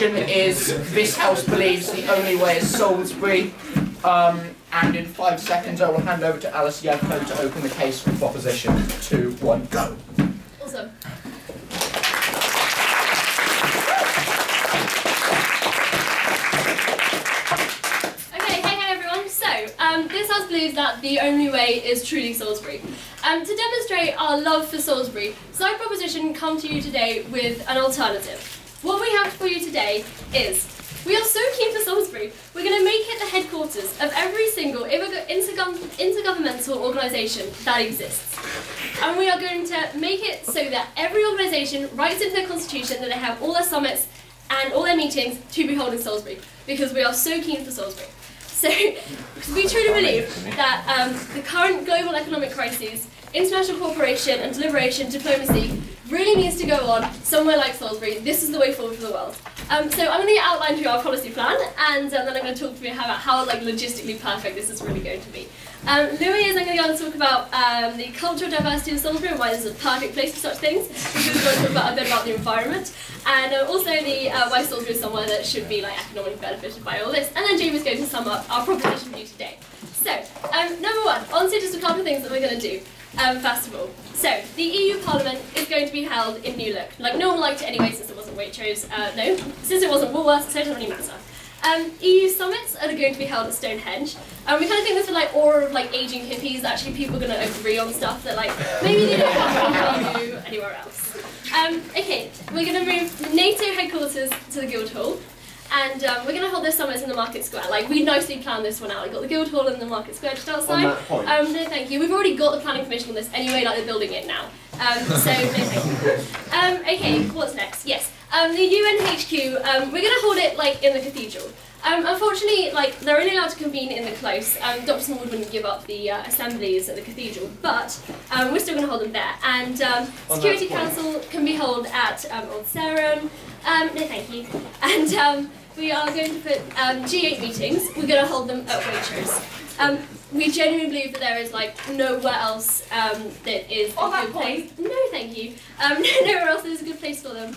proposition is this House believes the only way is Salisbury. And in 5 seconds I will hand over to Alice Yevko to open the case for proposition 2, 1, go. Awesome. This House believes that the only way is truly Salisbury. To demonstrate our love for Salisbury, Side Proposition come to you today with an alternative. What we have for you today is, we are so keen for Salisbury, we're going to make it the headquarters of every single intergovernmental organisation that exists. And we are going to make it so that every organisation writes into their constitution that they have all their summits and all their meetings to be held in Salisbury, because we are so keen for Salisbury. So, because we truly believe that the current global economic crises, international cooperation and deliberation, diplomacy, really needs to go on somewhere like Salisbury. This is the way forward for the world. So I'm going to outline through our policy plan, and then I'm going to talk to you about how logistically perfect this is really going to be. Louis is then going to go and talk about the cultural diversity of Salisbury and why this is a perfect place for such things, because we're going to talk about a bit about the environment, and also the why Salisbury is somewhere that should be economically benefited by all this. And then Jamie's going to sum up our proposition for you today. So, number one, on to just a couple of things that we're going to do. First of all, so the EU Parliament is going to be held in Uloth. No one liked it anyway, since it wasn't Waitrose. Since it wasn't Woolworths, so it doesn't really matter. EU summits are going to be held at Stonehenge. We kind of think this is aura of aging hippies. Actually, people are going to agree on stuff that maybe they don't want to do anywhere else. Okay, we're going to move the NATO headquarters to the Guildhall. And we're going to hold those summits in the Market Square. We nicely planned this one out. We've got the Guildhall and the Market Square just outside. On that point. No, thank you. We've already got the planning permission on this anyway, they're building it now. So, no, thank you. Okay, what's next? Yes. The UN HQ, we're going to hold it in the cathedral. Unfortunately, they're only allowed to convene in the close. Dr. Smallwood wouldn't give up the assemblies at the cathedral, but we're still going to hold them there. And Security Council can be held at Old Sarum. No, thank you. And we are going to put G8 meetings. We're going to hold them at Waitrose. We genuinely believe that there is nowhere else that is a good place. No, thank you. Nowhere else that is a good place for them.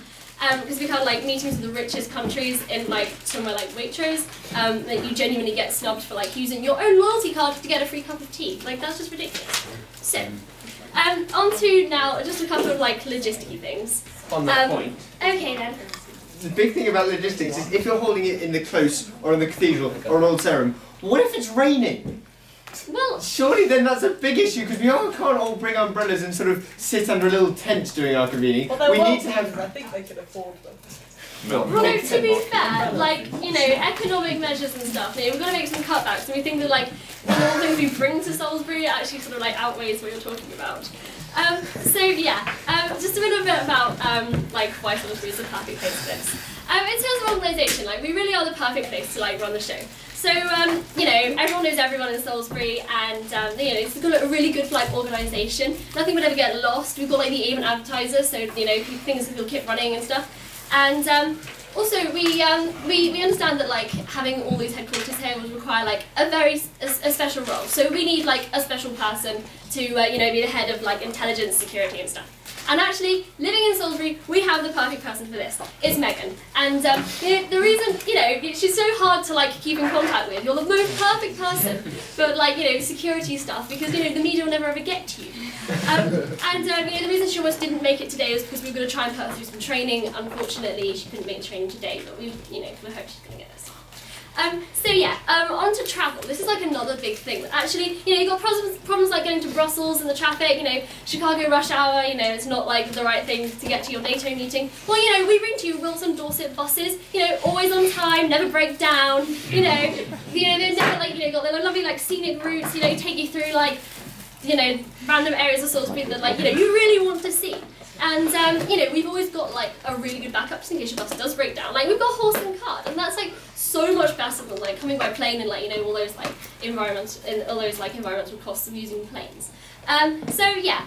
Because we've had meetings with the richest countries in somewhere like Waitrose, that you genuinely get snubbed for using your own loyalty card to get a free cup of tea. That's just ridiculous. So, on to now just a couple of logisticy things. On that point. Okay then. The big thing about logistics is if you're holding it in the close or in the cathedral or an Old Sarum, what if it's raining? Well, surely then that's a big issue, because we can't all bring umbrellas and sort of sit under a little tent doing our convening. We need to have. I think they can afford them. Well, no, to be fair, economic measures and stuff, we've got to make some cutbacks, and we think that the more things we bring to Salisbury actually sort of outweighs what you're talking about. So yeah, just a little bit about why Salisbury is the perfect place for this. In terms of organisation, we really are the perfect place to run the show. So everyone knows everyone in Salisbury, and it's got a really good organisation. Nothing would ever get lost. We've got the Avon Advertiser, so things will keep running and stuff. And also we understand that having all these headquarters here would require a special role. So we need a special person to be the head of intelligence, security and stuff. And actually, living in Salisbury, we have the perfect person for this. It's Megan. And the reason, she's so hard to keep in contact with. You're the most perfect person for security stuff, because the media will never ever get to you. The reason she almost didn't make it today is because we were going to try and put her through some training. Unfortunately, she couldn't make the training today, but we hope she's going to get this. So yeah, on to travel. This is another big thing. Actually, you've got problems getting to Brussels and the traffic, Chicago rush hour, it's not the right thing to get to your NATO meeting. Well, we bring to you Wilson Dorset buses, always on time, never break down, they're never got their lovely scenic routes, take you through random areas of Salisbury that you really want to see. And we've always got a really good backup just in case your bus does break down. We've got horse and cart, and that's so much better than coming by plane and all those environmental costs of using planes. So yeah,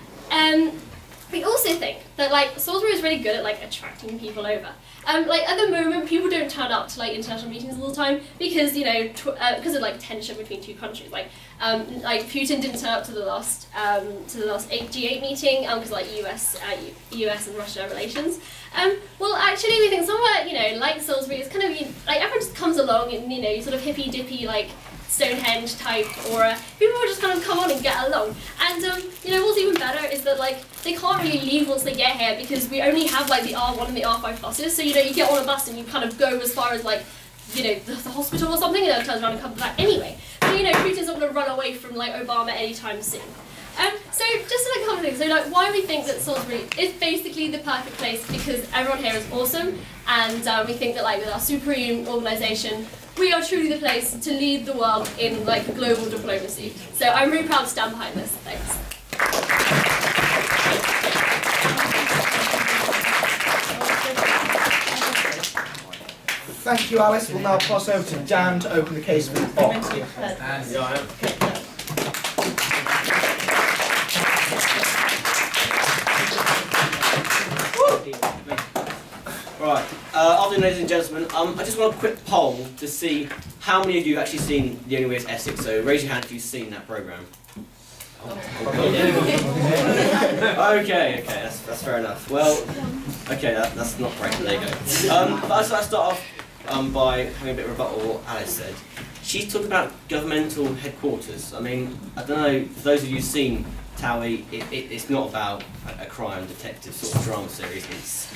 we also think that Salisbury is really good at attracting people over. At the moment, people don't turn up to international meetings all the time because because of tension between two countries. Putin didn't turn up to the last G8 meeting because US and Russia relations. Well, actually, we think somewhere like Salisbury is along in, you know, sort of hippy-dippy, like, Stonehenge type aura. People will just kind of come on and get along. And, you know, what's even better is that, like, they can't really leave once they get here because we only have, like, the R1 and the R5 buses. So, you know, you get on a bus and you kind of go as far as, like, you know, the hospital or something, and then it turns around and comes back anyway. So, you know, Putin's not going to run away from, like, Obama anytime soon. So just like a couple of things, so like why we think that Salisbury is basically the perfect place because everyone here is awesome, and we think that like with our supreme organisation, we are truly the place to lead the world in like global diplomacy. So I'm really proud to stand behind this. Thanks. Thank you, Alice. We'll now pass over to Dan to open the case for the box. Right, afternoon ladies and gentlemen, I just want a quick poll to see how many of you have actually seen The Only Way is Essex, so raise your hand if you've seen that programme. Okay, that's fair enough. Well, okay, that's not great, there you go. But I'll start off by having a bit of rebuttal what Alice said. She's talking about governmental headquarters. I mean, I don't know, for those of you who've seen Towie, it's not about a crime detective sort of drama series. It's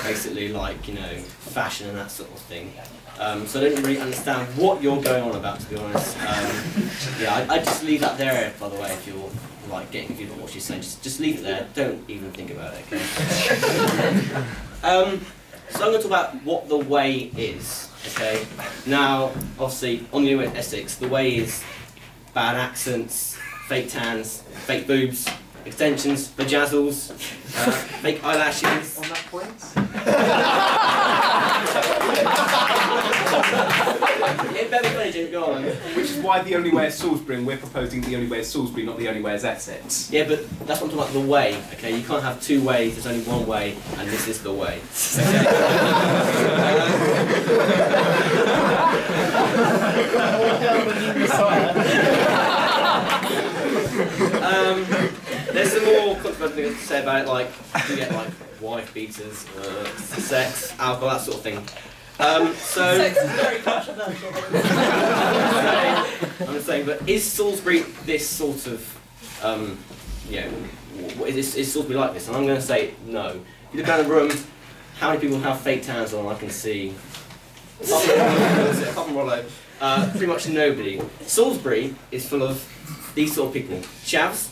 basically like, you know, fashion and that sort of thing. So I don't really understand what you're going on about, to be honest. Yeah, I just leave that there, by the way, if you're like getting confused about what she's saying. Just leave it there. Don't even think about it, okay? So I'm going to talk about what the way is, okay? Now, obviously, on the Only Way in Essex, the way is bad accents, fake tans, fake boobs, extensions, vajazzles, fake eyelashes. On that point? It better be funny, Jim, go on. Which is why The Only Way is Salisbury, and we're proposing The Only Way is Salisbury, not The Only Way is Essex. Yeah, but that's what I'm talking about, the way, okay? You can't have two ways, there's only one way, and this is the way. There's some more controversial things to say about it, like you get like wife beaters, sex, alcohol, that sort of thing. So Sex is very controversial. I'm just saying, but is Salisbury this sort of, you know, is Salisbury like this? And I'm going to say no. If you look around the room, how many people have fake tans on? I can see. Apart from Rollo, pretty much nobody. Salisbury is full of these sort of people. Chavs,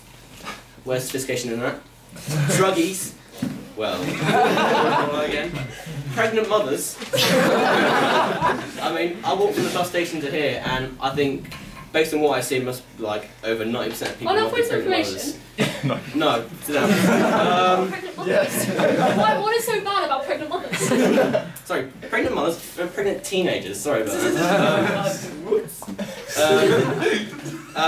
where's sophistication in that? Druggies, well, again. Pregnant mothers. I mean, I walked from the bus station to here, and I think, based on what I see, must be like over 90% of people not be pregnant mothers. No, sit down. Pregnant mothers? Yes. What is so bad about pregnant mothers? Sorry, pregnant mothers and pregnant teenagers. Sorry about that.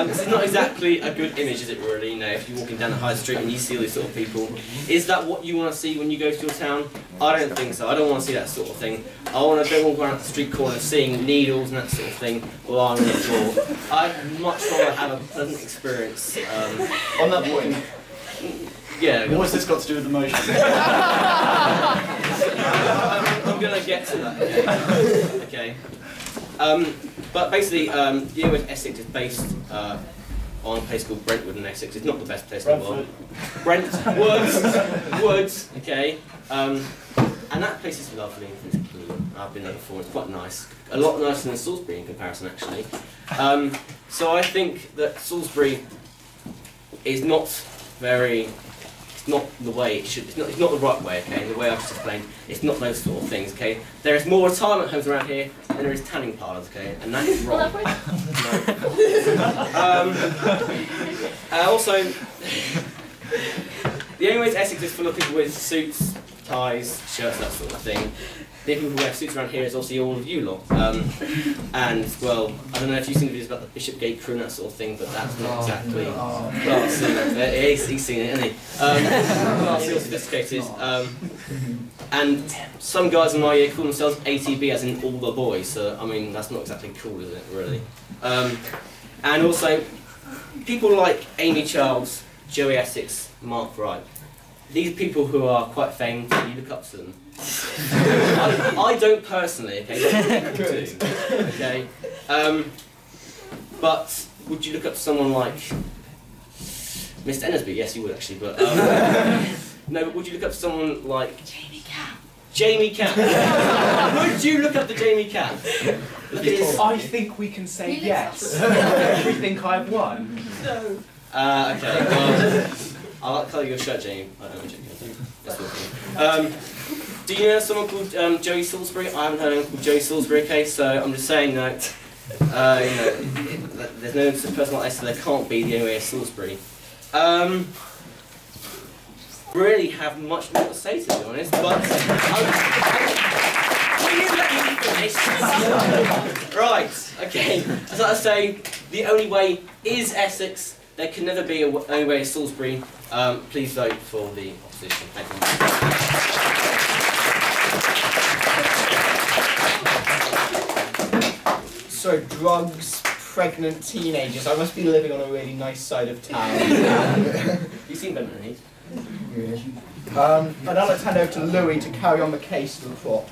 This is not exactly a good image, is it really? You know, if you're walking down the high street and you see these sort of people, is that what you want to see when you go to your town? I don't think so. I don't want to see that sort of thing. I don't want to walk around the street corner seeing needles and that sort of thing lying on the floor. I'd much rather have a pleasant experience. On that point, Yeah. what's this got to do with the motion? I'm going to get to that. Okay. But basically, the Only Way in Essex is based on a place called Brentwood in Essex. It's not the best place in the world. Woods, okay. And that place is lovely. It's clean. I've been there before. It's quite nice. A lot nicer than Salisbury in comparison, actually. So I think that Salisbury is not very. It's not the way it should. It's not the right way. Okay, the way I've just explained. It's not those sort of things. Okay, there is more retirement homes around here than there is tanning parlours. Okay, and that is wrong. Also, the Only Way is Essex is full of people with suits, ties, shirts, that sort of thing. The people who wear suits around here is obviously all of you lot. And, well, I don't know if you've seen videos about the Bishopgate crew and that sort of thing, but that's not exactly... Well, he's seen it, hasn't he? Still sophisticated. And some guys in my year call themselves ATB, as in all the boys, so, I mean, that's not exactly cool, is it, really? And also, people like Amy Charles, Joey Essex, Mark Wright. these people who are quite famous, you look up to them. I don't personally, okay? Don't do, okay? But would you look up to someone like Mr. Ennisby? Yes, you would actually, but no. But would you look up to someone like Jamie Capp? Would you look up to Jamie Capp? Look at his... I think we can say yes. We think I've won. No. Okay. Well, I like the colour of your shirt, Jamie. I don't know, Jamie. Do you know someone called Joey Salisbury? I haven't heard of anyone called Joey Salisbury. Okay, so I'm just saying that there's no person like this, so there can't be the only way of Salisbury. Really have much more to say, to be honest, but will you let me finish? Right, okay. As I was saying, the only way is Essex. There can never be an only way is Salisbury. Please vote for the opposition. Thank you. So drugs, pregnant teenagers. I must be living on a really nice side of town. You've seen better than these. And now let's hand over to Louis to carry on the case report.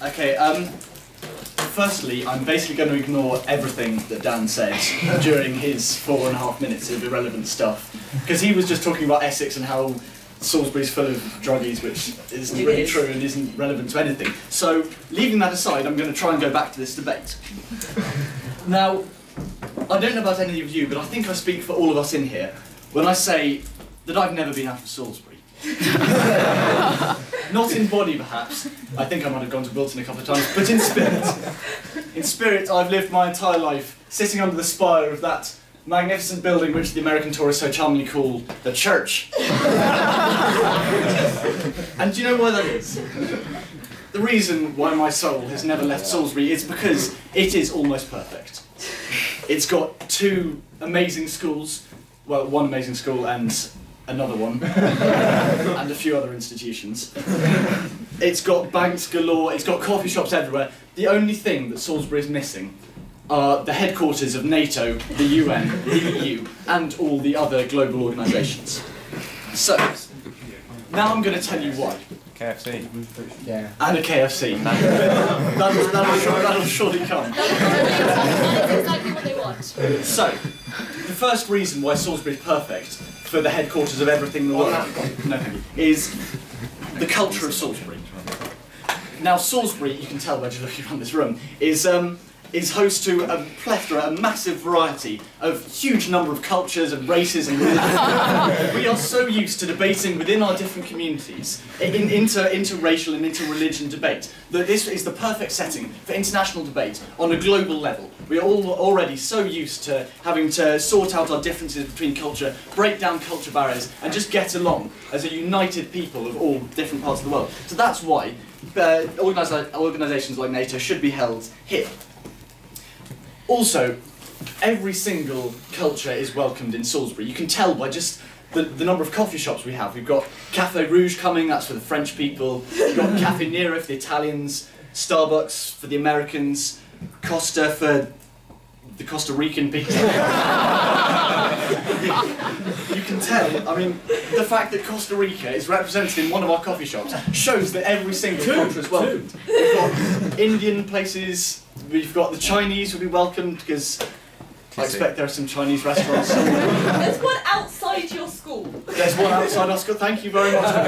Okay, firstly, I'm basically going to ignore everything that Dan said during his 4.5 minutes of irrelevant stuff, because he was just talking about Essex and how Salisbury's full of druggies, which isn't really true and isn't relevant to anything. So, leaving that aside, I'm going to try and go back to this debate. Now, I don't know about any of you, but I think I speak for all of us in here when I say that I've never been out of Salisbury. Not in body, perhaps. I think I might have gone to Wilton a couple of times, but in spirit. In spirit, I've lived my entire life sitting under the spire of that magnificent building which the American tourists so charmingly call the church. And do you know why that is? The reason why my soul has never left Salisbury is because it is almost perfect. It's got 2 amazing schools, well, 1 amazing school and another one, and a few other institutions. It's got banks galore, it's got coffee shops everywhere. The only thing that Salisbury is missing are the headquarters of NATO, the UN, the EU, and all the other global organisations. So, now I'm going to tell you why. KFC. Yeah. And a KFC. That'll surely come. That's exactly what they want. So, the first reason why Salisbury is perfect for the headquarters of everything in the world is the culture of Salisbury. Now, Salisbury, you can tell by just looking around this room, is host to a plethora, a massive variety of huge number of cultures and races and religions. We are so used to debating within our different communities, interracial and interreligion debate, that this is the perfect setting for international debate on a global level. We are all already so used to having to sort out our differences between culture, break down culture barriers, and just get along as a united people of all different parts of the world. So that's why organisations like NATO should be held here. Also, every single culture is welcomed in Salisbury. You can tell by just the number of coffee shops we have. We've got Café Rouge coming, that's for the French people. We've got Café Nero for the Italians, Starbucks for the Americans, Costa for the Costa Rican people. You can tell, I mean, the fact that Costa Rica is represented in one of our coffee shops shows that every single culture is welcomed. We've got Indian places, we've got the Chinese will be welcomed, because I expect there are some Chinese restaurants somewhere. There's one outside your school. There's one outside our school, thank you very much for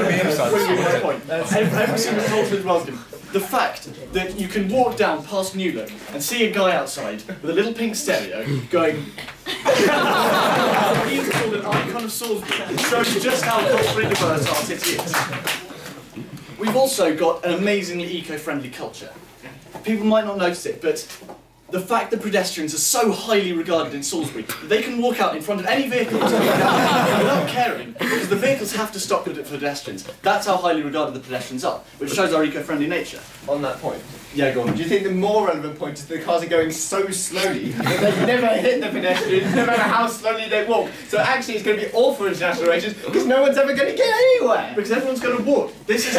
proving my point. Every single culture is welcome. The fact that you can walk down past New Look and see a guy outside with a little pink stereo going he's called an icon of Salisbury, shows just how culturally diverse our city is. We've also got an amazingly eco-friendly culture. People might not notice it, but the fact that pedestrians are so highly regarded in Salisbury, that they can walk out in front of any vehicle without caring, because the vehicles have to stop for pedestrians. That's how highly regarded the pedestrians are, which shows our eco-friendly nature. On that point, Yeah, go on. do you think the more relevant point is the cars are going so slowly that they never hit the pedestrians, no matter how slowly they walk? So actually it's going to be awful for international relations because no one's ever going to get anywhere. Because everyone's going to walk. This is...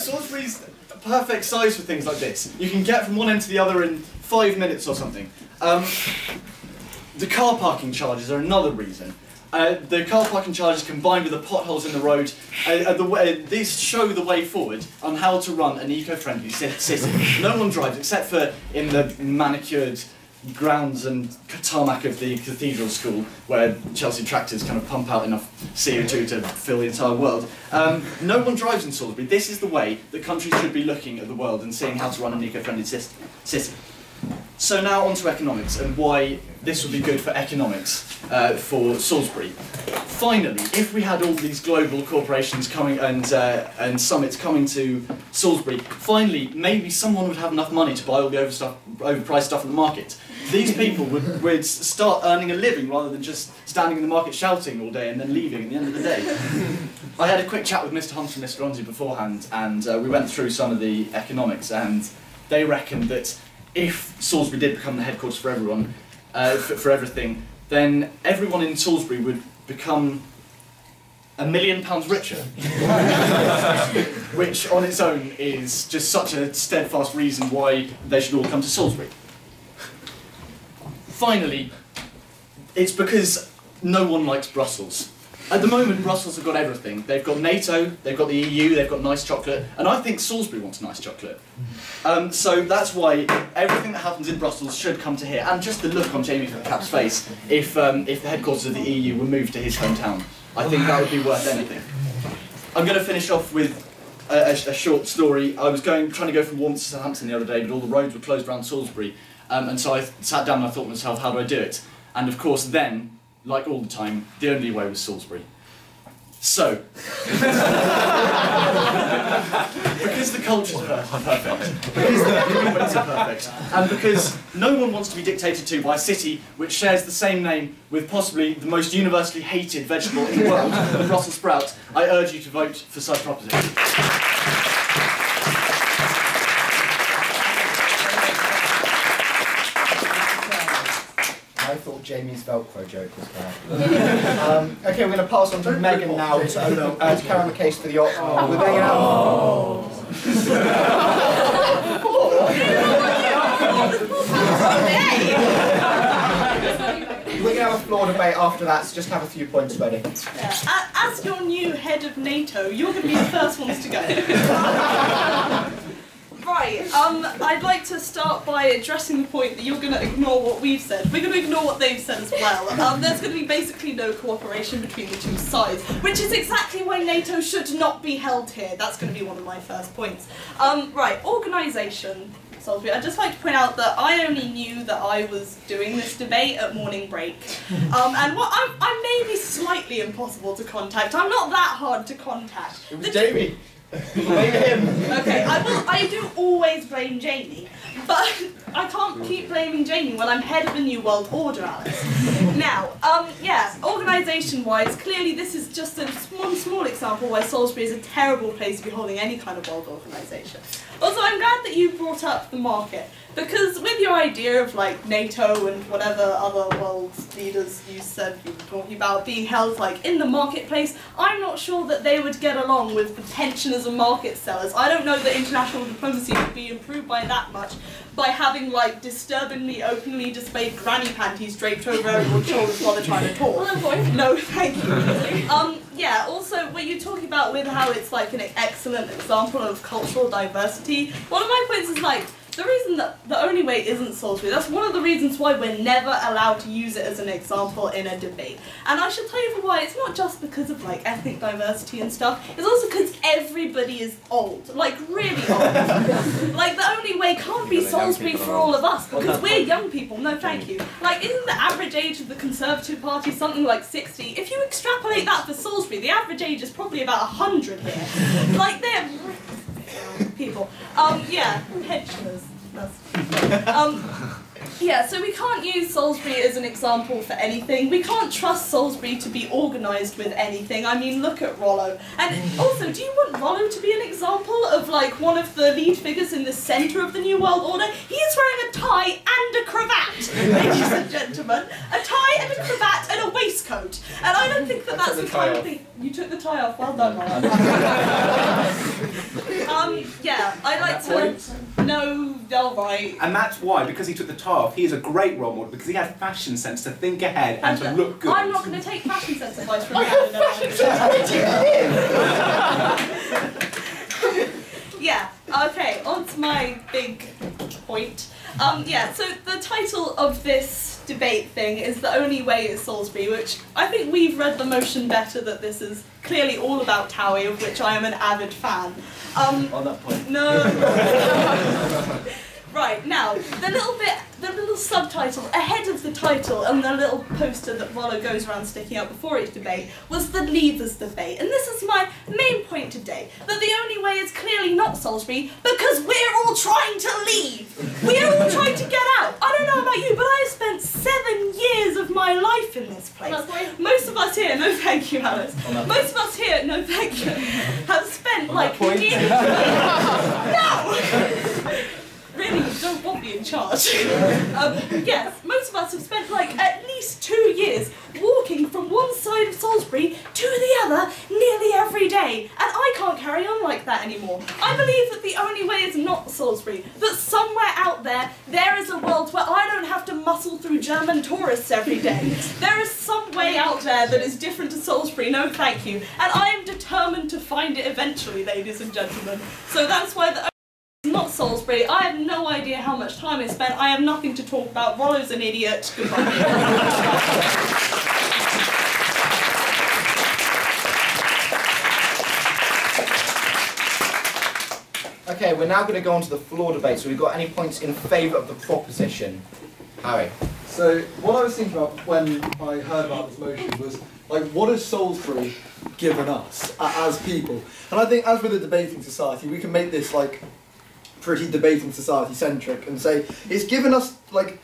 Salisbury's perfect size for things like this. You can get from one end to the other in 5 minutes or something. The car parking charges are another reason. The car parking charges combined with the potholes in the road, these show the way forward on how to run an eco-friendly city. No one drives except for in the manicured grounds and tarmac of the cathedral school, where Chelsea tractors kind of pump out enough CO2 to fill the entire world. No one drives in Salisbury. This is the way that countries should be looking at the world and seeing how to run an eco-friendly city. So now on to economics and why this would be good for economics for Salisbury. Finally, if we had all these global corporations coming and summits coming to Salisbury, finally maybe someone would have enough money to buy all the overpriced stuff in the market. These people would start earning a living rather than just standing in the market shouting all day and then leaving at the end of the day. I had a quick chat with Mr. Hunt and Mr. Ronzi beforehand, and we went through some of the economics, and they reckoned that if Salisbury did become the headquarters for everyone, for everything, then everyone in Salisbury would become £1 million richer. Which on its own is just such a steadfast reason why they should all come to Salisbury. Finally, it's because no one likes Brussels. At the moment, Brussels have got everything. They've got NATO, they've got the EU, they've got nice chocolate, and I think Salisbury wants nice chocolate. So that's why everything that happens in Brussels should come to here. And just the look on Jamie Capp's face, if the headquarters of the EU were moved to his hometown, I think that would be worth anything. I'm going to finish off with a short story. I was trying to go from Warmth to Southampton the other day, but all the roads were closed around Salisbury, and so I sat down and I thought to myself, how do I do it? And of course then, like all the time, the only way was Salisbury. So, because the cultures are perfect, because the economics are perfect, and because no one wants to be dictated to by a city which shares the same name with possibly the most universally hated vegetable in the world, the Brussels sprout, I urge you to vote for such proposition. I thought Jamie's Velcro joke was bad. Okay, we're going to pass on to Megan now to carry on the case for the We're banging out. We're going to have a floor debate after that, so just have a few points ready. Yeah. As your new head of NATO, you're going to be the first ones to go. Right, I'd like to start by addressing the point that you're going to ignore what we've said. We're going to ignore what they've said as well. There's going to be basically no cooperation between the two sides, which is exactly why NATO should not be held here. That's going to be one of my first points. Right, organisation. Salisbury. I'd just like to point out that I only knew that I was doing this debate at morning break. And what I may be slightly impossible to contact. I'm not that hard to contact. It was Jamie. Blame him. Okay, I do always blame Jamie, but I can't keep blaming Jamie when I'm head of a new world order, Alice. Now, yeah, organisation-wise, clearly this is just one small example why Salisbury is a terrible place to be holding any kind of world organisation. Also, I'm glad that you brought up the market, because with your idea of like NATO and whatever other world leaders you said you were talking about being held like in the marketplace, I'm not sure that they would get along with the pensioners and market sellers. I don't know that international diplomacy would be improved by that much by having like disturbingly openly displayed granny panties draped over everyone's shoulders while they're trying to talk. No, thank you. Yeah, also what you're talking about with how it's like an excellent example of cultural diversity, one of my points is like, the reason that the only way isn't Salisbury, that's one of the reasons why we're never allowed to use it as an example in a debate. And I should tell you for why, it's not just because of like ethnic diversity and stuff, it's also because everybody is old, like really old. Like the only way can't be Salisbury for all of us, because we're young people, no thank you. Like isn't the average age of the Conservative Party something like 60? If you extrapolate that for Salisbury, the average age is probably about 100 here. Like they're people. Yeah, pensioners. Yeah, so we can't use Salisbury as an example for anything. We can't trust Salisbury to be organised with anything. I mean, look at Rollo. And also, do you want Rollo to be an example of like one of the lead figures in the centre of the New World Order? He is wearing a tie and a cravat, ladies and gentlemen. A tie and a cravat and a waistcoat. And I don't think that that's the kind of thing. You took the tie off. Well done, Rollo. Yeah, I'd like to. No, all right. And that's why, because he took the tie off, he is a great role model because he had fashion sense to think ahead and to look good. I'm not going to take fashion sense advice from you. Yeah. Okay. On to my big point. Yeah. So the title of this debate thing is "The Only Way is Salisbury," which I think we've read the motion better that this is clearly all about Towie, of which I am an avid fan. On that point. No. Right, now, the little subtitle ahead of the title and the little poster that Rollo goes around sticking up before each debate was the Leavers debate. And this is my main point today, that the only way is clearly not Salisbury because we're all trying to leave. We're all trying to get out. I don't know about you, but I've spent 7 years of my life in this place. Most of us here, no thank you, Alice. Most of us here, no thank you, have spent like nearly... No! Really, you don't want me in charge. Yes, most of us have spent like at least 2 years walking from one side of Salisbury to the other nearly every day, and I can't carry on like that anymore. I believe that the only way is not Salisbury, that somewhere out there, there is a world where I don't have to muscle through German tourists every day. There is some way out there that is different to Salisbury, no thank you, and I am determined to find it eventually, ladies and gentlemen. So that's why the not Salisbury. I have no idea how much time I spent. I have nothing to talk about. Rollo's an idiot. Goodbye. Okay, we're now going to go on to the floor debate. So we've got any points in favour of the proposition? Harry. So what I was thinking about when I heard about this motion was, like, what has Salisbury given us as people? And I think as with a debating society, we can make this, like, pretty debating society centric and say it's given us, like,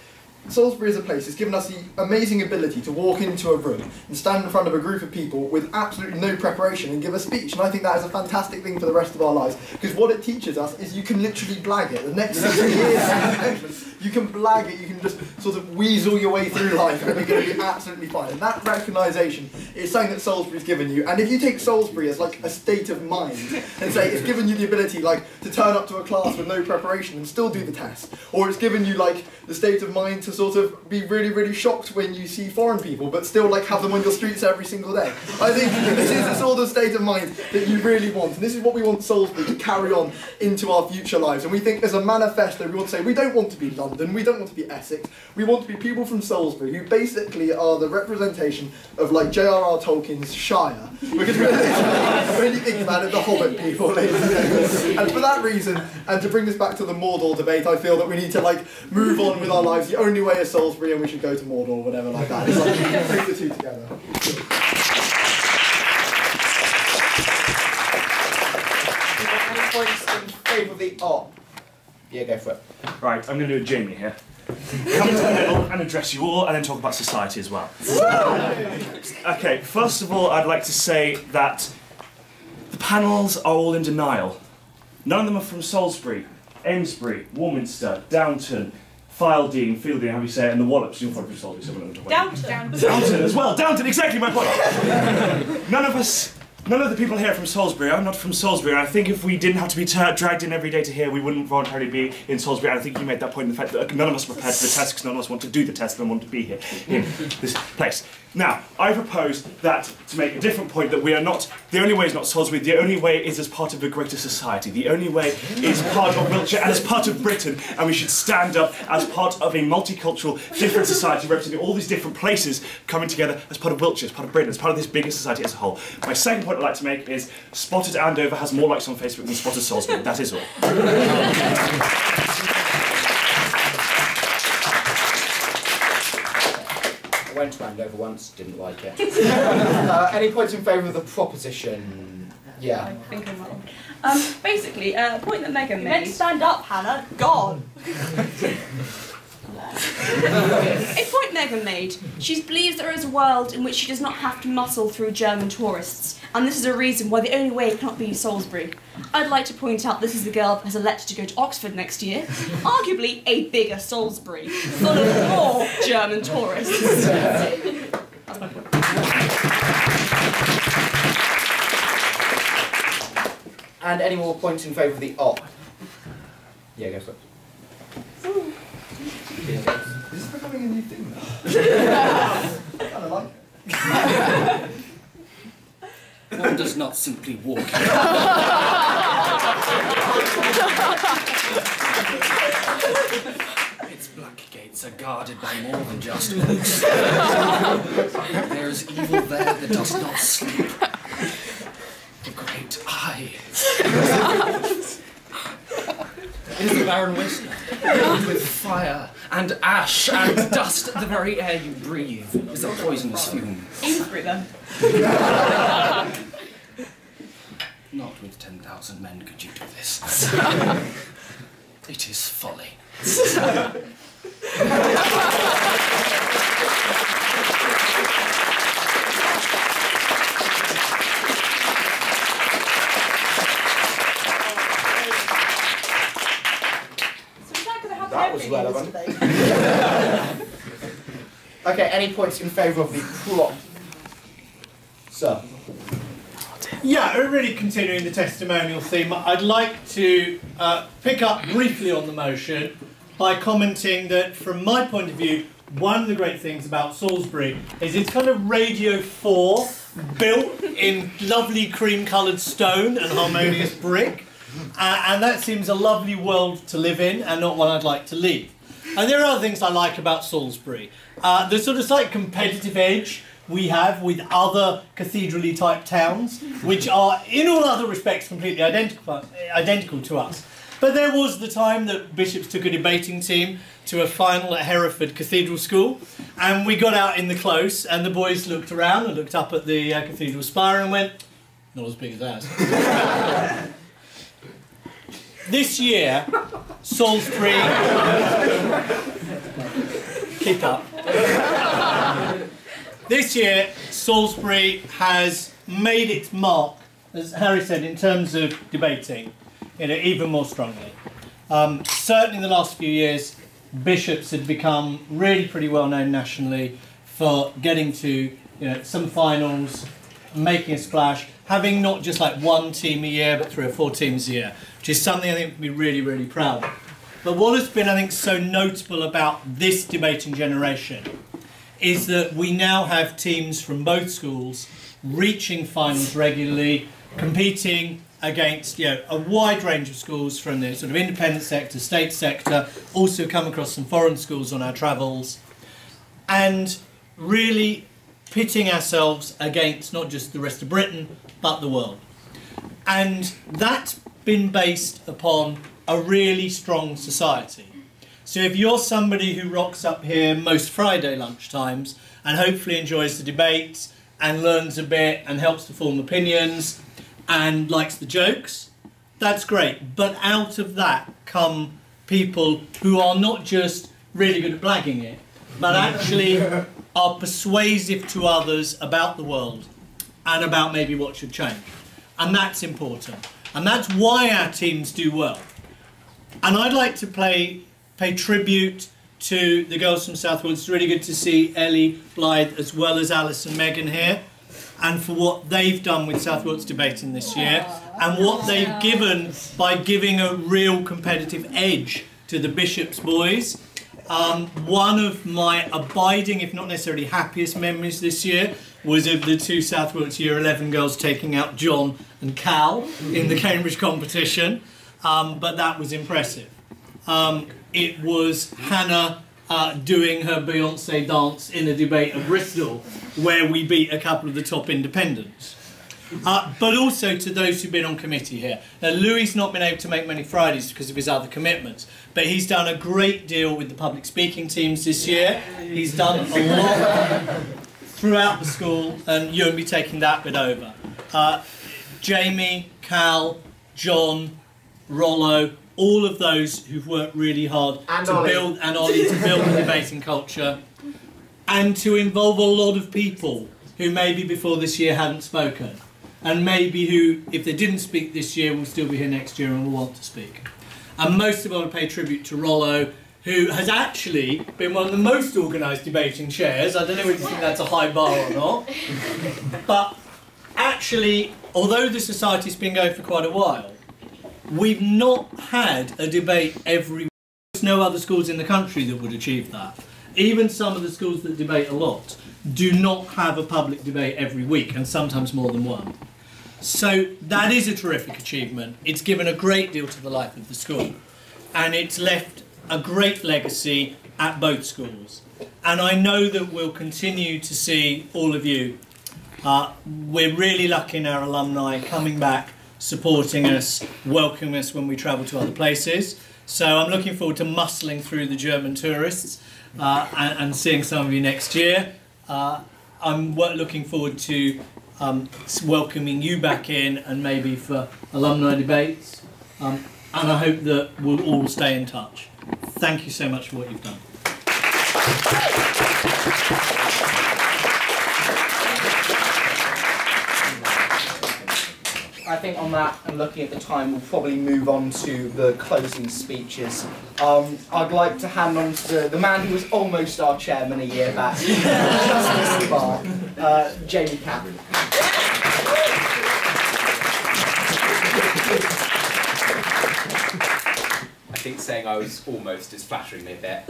Salisbury as a place has given us the amazing ability to walk into a room and stand in front of a group of people with absolutely no preparation and give a speech, and I think that is a fantastic thing for the rest of our lives, because what it teaches us is you can literally blag it. The next 60 years you can blag it, you can just sort of weasel your way through life and you're going to be absolutely fine, and that recognition is something that Salisbury's given you. And if you take Salisbury as like a state of mind and say it's given you the ability, like, to turn up to a class with no preparation and still do the test, or it's given you, like, the state of mind to sort of be really, really shocked when you see foreign people, but still, like, have them on your streets every single day. I think this is the sort of state of mind that you really want, and this is what we want Salisbury to carry on into our future lives. And we think as a manifesto, we want to say we don't want to be London, we don't want to be Essex, we want to be people from Salisbury who basically are the representation of, like, J.R.R. Tolkien's Shire, because we're really think about it, the Hobbit people, ladies and gentlemen. And for that reason, and to bring this back to the Mordor debate, I feel that we need to, like, move on with our lives. The only way is Salisbury, and we should go to Mordor or whatever like that. It's like, take the two together. Any points in favour of the op? Yeah, go for it. Right, I'm going to do a Jamie here. Come to the middle and address you all, and then talk about society as well. Okay, first of all, I'd like to say that the panels are all in denial. None of them are from Salisbury, Amesbury, Warminster, Downton, Fielding, however you say it, and the Wallops. You're probably from Salisbury, so we're not going to talk about it. Downton as well. Downton, exactly my point. None of the people here are from Salisbury. I'm not from Salisbury. I think if we didn't have to be dragged in every day to here, we wouldn't voluntarily be in Salisbury. And I think you made that point in the fact that none of us are prepared for the test because none of us want to do the test and want to be here in this place. Now, I propose that to make a different point, that we are not, the only way is not Salisbury, the only way is as part of a greater society. The only way is part of Wiltshire and as part of Britain, and we should stand up as part of a multicultural, different society representing all these different places coming together as part of Wiltshire, as part of Britain, as part of this bigger society as a whole. My second point I'd like to make is Spotted Andover has more likes on Facebook than Spotted Salisbury. That is all. I went to Andover once, didn't like it. Any points in favour of the proposition? Yeah. I think I'm wrong. Basically, a point that Megan You meant made. to stand up, Hannah. God. A point Megan made. She believes there is a world in which she does not have to muscle through German tourists, and this is a reason why the only way cannot be Salisbury. I'd like to point out this is the girl that has elected to go to Oxford next year, arguably a bigger Salisbury, full of more German tourists. And any more points in favour of the op? Yeah, go for it. Is this becoming a new thing now? I kind of like it. One does not simply walk. Its black gates are guarded by more than just hooks. There is evil there that does not sleep. The great eyes. It is the barren wasteland, filled with fire and ash and dust. The very air you breathe is a poisonous fume. Aintree then. Not with 10,000 men could you do this. It is folly. That was relevant. Okay, any points in favour of the prop? Sir. Yeah, really continuing the testimonial theme, I'd like to pick up briefly on the motion by commenting that from my point of view, one of the great things about Salisbury is it's kind of Radio 4 built in lovely cream-coloured stone and harmonious brick. And that seems a lovely world to live in and not one I'd like to leave. And there are other things I like about Salisbury. The sort of slight competitive edge we have with other cathedral-y type towns, which are in all other respects completely identical to us. But there was the time that bishops took a debating team to a final at Hereford Cathedral School, and we got out in the close and the boys looked around and looked up at the cathedral spire and went, not as big as ours. This year, Salisbury... Keep up. This year, Salisbury has made its mark, as Harry said, in terms of debating, even more strongly. Certainly in the last few years, bishops had become really pretty well known nationally for getting to some finals, making a splash, having not just like one team a year, but 3 or 4 teams a year, which is something I think to be really, really proud of. But what has been, I think, so notable about this debating generation is that we now have teams from both schools reaching finals regularly, competing against a wide range of schools from the sort of independent sector, state sector, also come across some foreign schools on our travels, and really pitting ourselves against not just the rest of Britain, but the world. And that's been based upon a really strong society. So if you're somebody who rocks up here most Friday lunchtimes and hopefully enjoys the debates and learns a bit and helps to form opinions and likes the jokes, that's great. But out of that come people who are not just really good at blagging it, but actually are persuasive to others about the world and about maybe what should change. And that's important. And that's why our teams do well. And I'd like to pay tribute to the girls from Southwold. It's really good to see Ellie, Blythe, as well as Alice and Megan here, and for what they've done with Southwold's debating this year, and what they've given by giving a real competitive edge to the Bishop's boys. One of my abiding, if not necessarily happiest memories this year was of the 2 Southwold's Year 11 girls taking out John and Cal in the Cambridge competition, but that was impressive. It was Hannah doing her Beyonce dance in a debate at Bristol, where we beat a couple of the top independents. But also to those who've been on committee here. Now, Louis's not been able to make many Fridays because of his other commitments, but he's done a great deal with the public speaking teams this year. He's done a lot throughout the school, and you'll be taking that bit over. Jamie, Cal, John, Rollo, all of those who've worked really hard to build, and Ollie, to build the debating culture, and to involve a lot of people who maybe before this year hadn't spoken, and maybe who, if they didn't speak this year, will still be here next year and will want to speak. And most of all, I pay tribute to Rollo, who has actually been one of the most organised debating chairs. I don't know if you think that's a high bar or not, but actually, although the society's been going for quite a while, we've not had a debate every week. There's no other schools in the country that would achieve that. Even some of the schools that debate a lot do not have a public debate every week, and sometimes more than one. So that is a terrific achievement. It's given a great deal to the life of the school, and it's left a great legacy at both schools. And I know that we'll continue to see all of you. We're really lucky in our alumni coming back, supporting us, welcoming us when we travel to other places. So I'm looking forward to muscling through the German tourists and seeing some of you next year. I'm looking forward to welcoming you back in, and maybe for alumni debates. And I hope that we'll all stay in touch. Thank you so much for what you've done. I think on that, and looking at the time, we'll probably move on to the closing speeches. I'd like to hand on to the man who was almost our chairman a year back, just this bar, Jamie Capp. I think saying I was almost is flattering me a bit.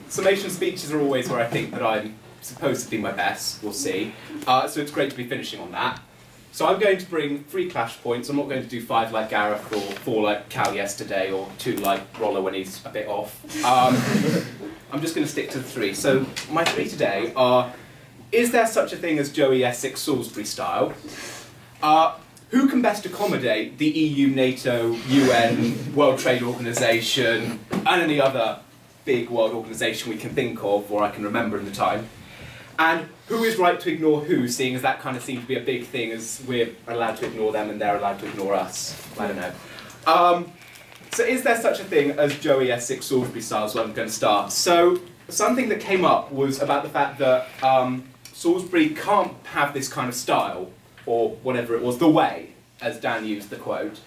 Summation speeches are always where I think that I'm supposed to be my best, we'll see. So it's great to be finishing on that. So I'm going to bring 3 clash points. I'm not going to do 5 like Gareth, or 4 like Cal yesterday, or 2 like Rollo when he's a bit off. I'm just going to stick to the 3. So my 3 today are, is there such a thing as Joey Essex Salisbury style? Who can best accommodate the EU, NATO, UN, World Trade Organization, and any other big world organisation we can think of, or I can remember in the time? And who is right to ignore who, seeing as that kind of seems to be a big thing, as we're allowed to ignore them and they're allowed to ignore us? I don't know. So is there such a thing as Joey Essex Salisbury style, is where I'm going to start. So something that came up was about the fact that Salisbury can't have this kind of style, or whatever it was, the way, as Dan used the quote,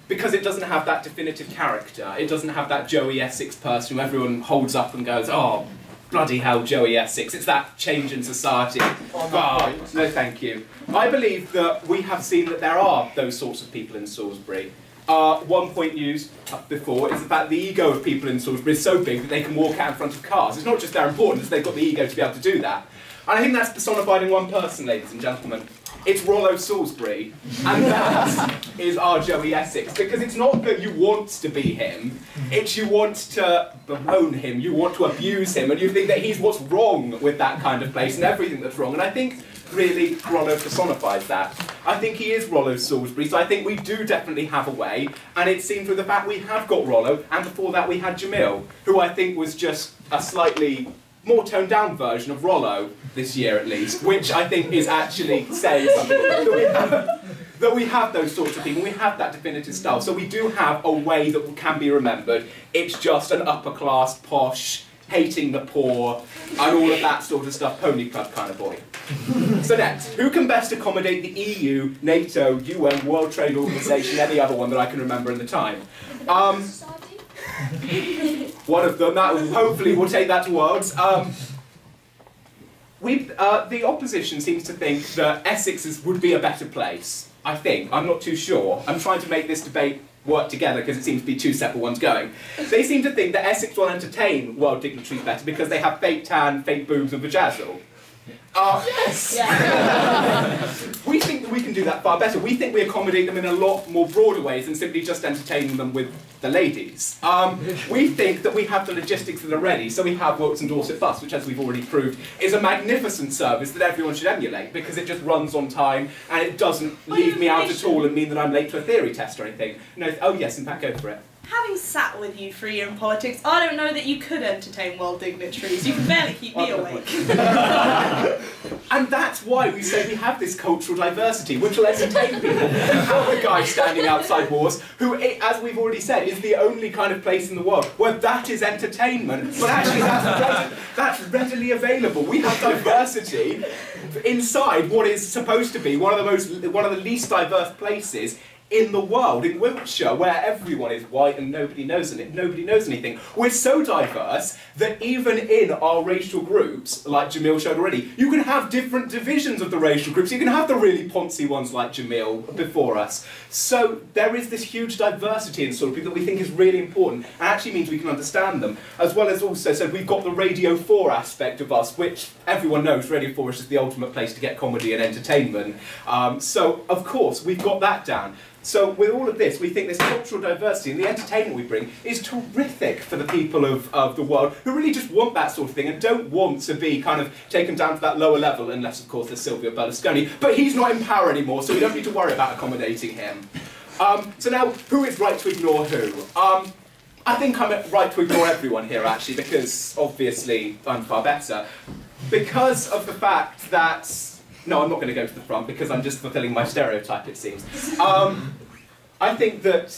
because it doesn't have that definitive character. It doesn't have that Joey Essex person who everyone holds up and goes, oh, bloody hell, Joey Essex. It's that change in society. Oh, no, thank you. I believe that we have seen that there are those sorts of people in Salisbury. One point used before is the fact the ego of people in Salisbury is so big that they can walk out in front of cars. It's not just their importance, they've got the ego to be able to do that. And I think that's personified in one person, ladies and gentlemen. It's Rollo Salisbury, and that is our Joey Essex. Because it's not that you want to be him, it's you want to bemoan him, you want to abuse him, and you think that he's what's wrong with that kind of place and everything that's wrong. And I think, really, Rollo personifies that. I think he is Rollo Salisbury, so I think we do definitely have a way, and it's seen through the fact we have got Rollo, and before that we had Jamil, who I think was just a slightly more toned down version of Rollo, this year at least, which I think is actually saying something, that we have those sorts of people, we have that definitive style, so we do have a way that can be remembered. It's just an upper class, posh, hating the poor, and all of that sort of stuff, pony club kind of boy. So next, who can best accommodate the EU, NATO, UN, World Trade Organization, any other one that I can remember in the time? One of them, that hopefully we'll take that to Worlds. The opposition seems to think that Essex would be a better place, I think. I'm not too sure. I'm trying to make this debate work together because it seems to be 2 separate ones going. They seem to think that Essex will entertain world dignitaries better because they have fake tan, fake boobs and vajazzle. Yes! Yeah. We think that we can do that far better. We think we accommodate them in a lot more broader ways than simply just entertaining them with the ladies. We think that we have the logistics that are ready, so we have Wilts and Dorset Bus, which, as we've already proved, is a magnificent service that everyone should emulate, because it just runs on time, and it doesn't leave me out at all and mean that I'm late to a theory test or anything. No, oh yes, in fact, go for it. Having sat with you for a year in politics, I don't know that you could entertain world dignitaries. You can barely keep me awake. And that's why we say we have this cultural diversity, which will entertain people. We have a guy standing outside wars who, as we've already said, is the only kind of place in the world where that is entertainment, but actually that's readily available. We have diversity inside what is supposed to be one of the least diverse places in the world, in Wiltshire, where everyone is white and nobody knows anything. We're so diverse that even in our racial groups, like Jamil showed already, you can have different divisions of the racial groups. You can have the really poncy ones like Jamil before us. So there is this huge diversity in Salisbury that we think is really important and actually means we can understand them. As well as also, so we've got the Radio 4 aspect of us, which everyone knows Radio 4 is just the ultimate place to get comedy and entertainment. So, of course, we've got that down. So with all of this, we think this cultural diversity and the entertainment we bring is terrific for the people of the world who really just want that sort of thing and don't want to be kind of taken down to that lower level, unless, of course, there's Silvio Berlusconi. But he's not in power anymore, so we don't need to worry about accommodating him. So now, who is right to ignore who? I think I'm right to ignore everyone here, actually, because, obviously, I'm far better. Because of the fact that... No, I'm not going to go to the front because I'm just fulfilling my stereotype, it seems. I think that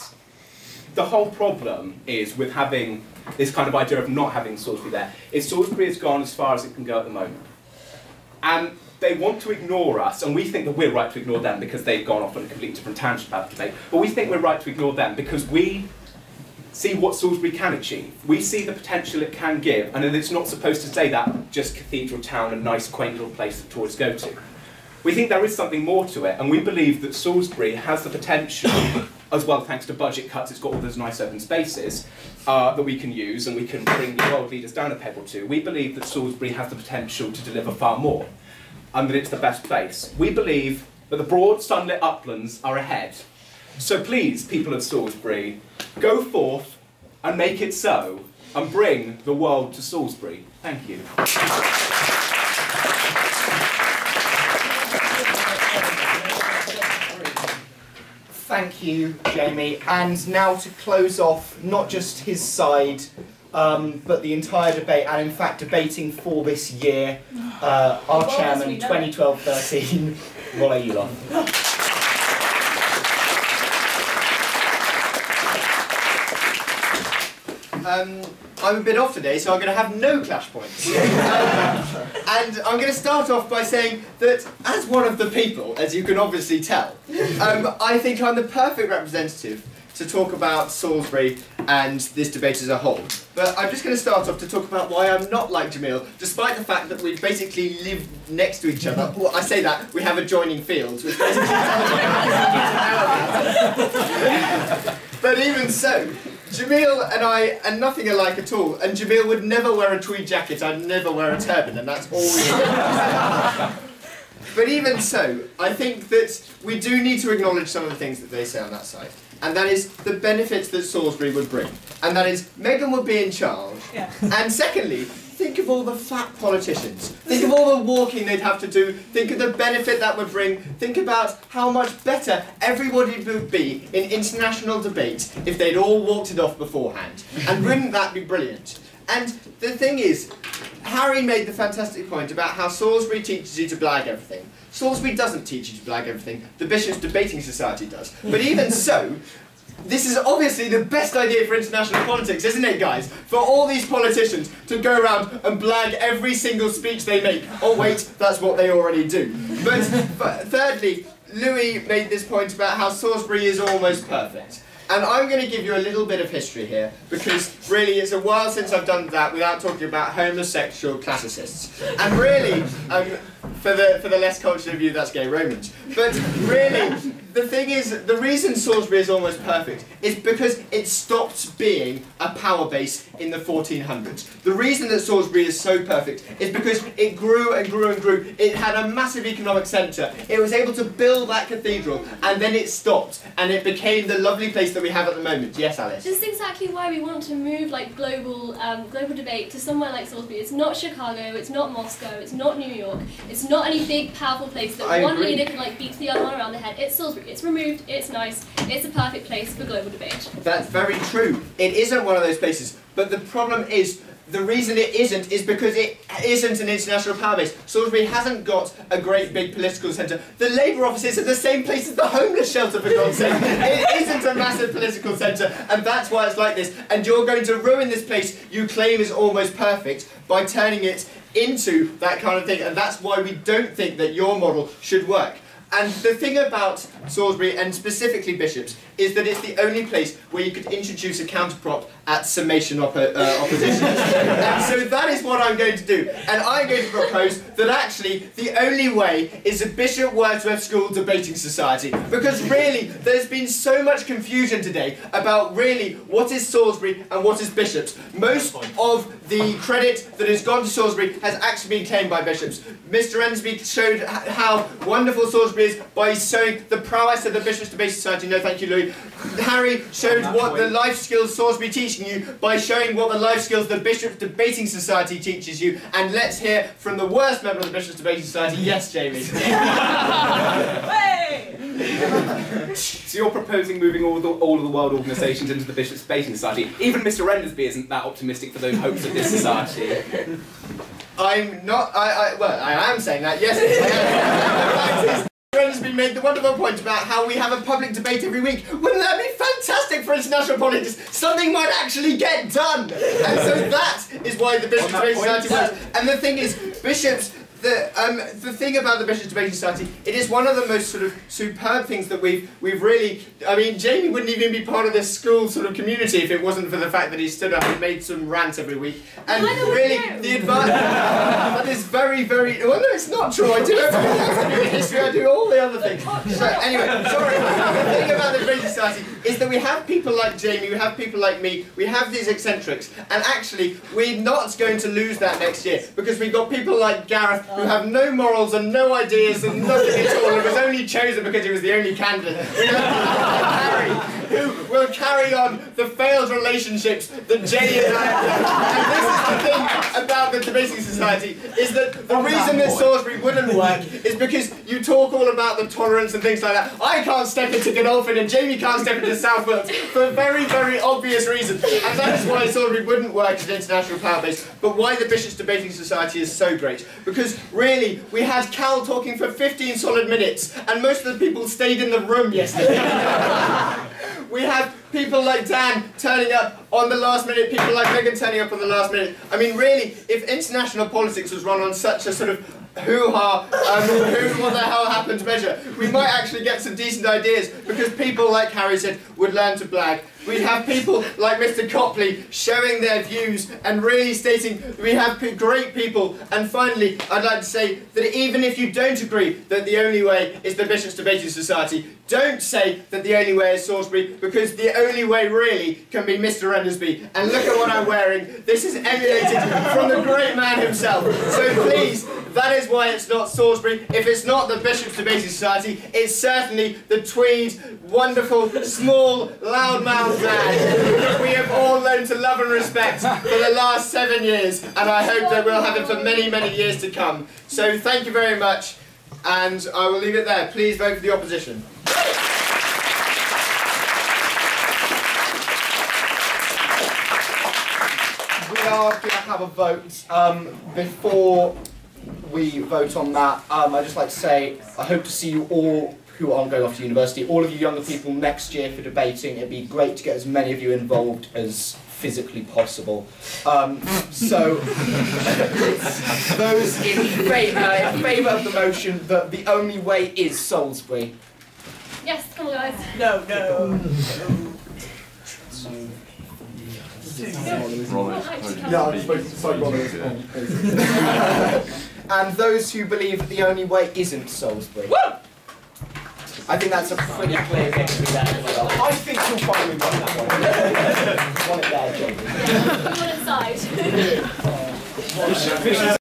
the whole problem is with having this kind of idea of not having Salisbury there, is Salisbury has gone as far as it can go at the moment. And they want to ignore us, and we think that we're right to ignore them because they've gone off on a completely different tangent about the debate, but we think we're right to ignore them because we see what Salisbury can achieve. We see the potential it can give, and it's not supposed to say that just cathedral town, a nice quaint little place that tourists go to. We think there is something more to it, and we believe that Salisbury has the potential, as well thanks to budget cuts, it's got all those nice open spaces that we can use, and we can bring the world leaders down a peg or two. We believe that Salisbury has the potential to deliver far more, and that it's the best place. We believe that the broad sunlit uplands are ahead. So please, people of Salisbury, go forth and make it so, and bring the world to Salisbury. Thank you. Thank you, Jamie. And now to close off, not just his side, but the entire debate, and in fact debating for this year, our chairman, 2012-13, Rollo Uloth. I'm a bit off today, so I'm going to have no clash points. And I'm going to start off by saying that, as one of the people, as you can obviously tell, I think I'm the perfect representative to talk about Salisbury and this debate as a whole. But I'm just going to start off to talk about why I'm not like Jamil, despite the fact that we basically live next to each other. Well, I say that, we have adjoining fields, which basically tells you But even so, Jamil and I are nothing alike at all, and Jamil would never wear a tweed jacket, I'd never wear a turban, and that's all we do. But even so, I think that we do need to acknowledge some of the things that they say on that side. And that is the benefits that Salisbury would bring. And that is, Meghan would be in charge. Yeah. And secondly, think of all the fat politicians. Think of all the walking they'd have to do. Think of the benefit that would bring. Think about how much better everybody would be in international debate if they'd all walked it off beforehand. And wouldn't that be brilliant? And the thing is, Harry made the fantastic point about how Salisbury teaches you to blag everything. Salisbury doesn't teach you to blag everything. The Bishops' Debating Society does. But even so, this is obviously the best idea for international politics, isn't it, guys? For all these politicians to go around and blag every single speech they make. Oh wait, that's what they already do. But thirdly, Louis made this point about how Salisbury is almost perfect. And I'm going to give you a little bit of history here, because really it's a while since I've done that without talking about homosexual classicists. And really, for the less cultured of you, that's gay Romans. But really, the thing is, the reason Salisbury is almost perfect is because it stopped being a power base in the 1400s. The reason that Salisbury is so perfect is because it grew and grew and grew. It had a massive economic centre. It was able to build that cathedral, and then it stopped, and it became the lovely place that we have at the moment. Yes, Alice? This is exactly why we want to move like global debate to somewhere like Salisbury. It's not Chicago, it's not Moscow, it's not New York, it's not any big powerful place that one leader can like beat the other one around the head. It's Salisbury. It's removed, it's nice, it's a perfect place for global debate. That's very true. It isn't one of those places, but the problem is, the reason it isn't is because it isn't an international power base. Salisbury hasn't got a great big political centre. The Labour offices are the same place as the homeless shelter, for God's sake. It isn't a massive political centre, and that's why it's like this. And you're going to ruin this place you claim is almost perfect by turning it into that kind of thing, and that's why we don't think that your model should work. And the thing about Salisbury, and specifically bishops, is that it's the only place where you could introduce a counterprop at summation opposition. And so that is what I'm going to do. And I'm going to propose that actually the only way is a Bishop Wordsworth School Debating Society. Because really, there's been so much confusion today about really what is Salisbury and what is bishops. Most of the credit that has gone to Salisbury has actually been claimed by bishops. Mr. Ensby showed how wonderful Salisbury is by showing the prowess of the Bishops Debating Society. No, thank you, Louis. Harry showed what the life skills Salisbury teaching you by showing what the life skills the Bishops Debating Society teaches you. And let's hear from the worst member of the Bishops Debating Society. Yes, Jamie. So you're proposing moving all of the world organisations into the Bishops Debating Society. Even Mr. Rendersby isn't that optimistic for the hopes of this society. I'm not. Well, I am saying that. Yes, I am. Rendersby made the wonderful point about how we have a public debate every week. Wouldn't that be fantastic for international politics? Something might actually get done. And so that is why the Bishops Debating Society works. And the thing is, bishops. The thing about the Bishops Debating Society, it is one of the most sort of superb things that we've really. I mean, Jamie wouldn't even be part of this school sort of community if it wasn't for the fact that he stood up and made some rant every week. And really, the advantage that is very, very. Well, no, it's not true. I do everything else. I do history. I do all the other things. But anyway, sorry. The thing about the Debating Society is that we have people like Jamie, we have people like me, we have these eccentrics, and actually, we're not going to lose that next year because we've got people like Gareth, who have no morals and no ideas and nothing at all, and was only chosen because he was the only candidate. We have Harry, who will carry on the failed relationships that Jenny and I have. And this is the thing about the Debating Society, is that the reason that Salisbury wouldn't work is because you talk all about the tolerance and things like that. I can't step into Godolphin and Jamie can't step into South Wales for a very, very obvious reason. And that is why Salisbury wouldn't work as an international power base, but why the Bishops Debating Society is so great. Because really, we had Cal talking for 15 solid minutes, and most of the people stayed in the room yesterday. We have people like Dan turning up on the last minute, people like Megan turning up on the last minute. I mean, really, if international politics was run on such a sort of hoo-ha, what the hell happened measure, we might actually get some decent ideas, because people, like Harry said, would learn to blag. We'd have people like Mr. Copley showing their views and really stating we have great people. And finally, I'd like to say that even if you don't agree that the only way is the Bishops Debating Society, don't say that the only way is Salisbury, because the only way really can be Mr. Rendersby. And look at what I'm wearing. This is emulated from the great man himself. So please, that is why it's not Salisbury. If it's not the Bishops Debating Society, it's certainly the Tweed, wonderful, small, loud-mouthed man that we have all learned to love and respect for the last 7 years, and I hope that we'll have him for many, many years to come. So thank you very much, and I will leave it there. Please vote for the opposition. We are going to have a vote. Before we vote on that, I'd just like to say I hope to see you all who aren't going off to university, all of you younger people next year for debating. It'd be great to get as many of you involved as physically possible. So, those in favour of the motion that the only way is Salisbury. Yes, come on guys. No. Yeah, I'm supposed to cite Rollo. And those who believe that the only way isn't Salisbury. Woo! I think that's a pretty clear victory there as well. I think you'll finally win that one. Won it there, Jamie. Yeah, you want it side.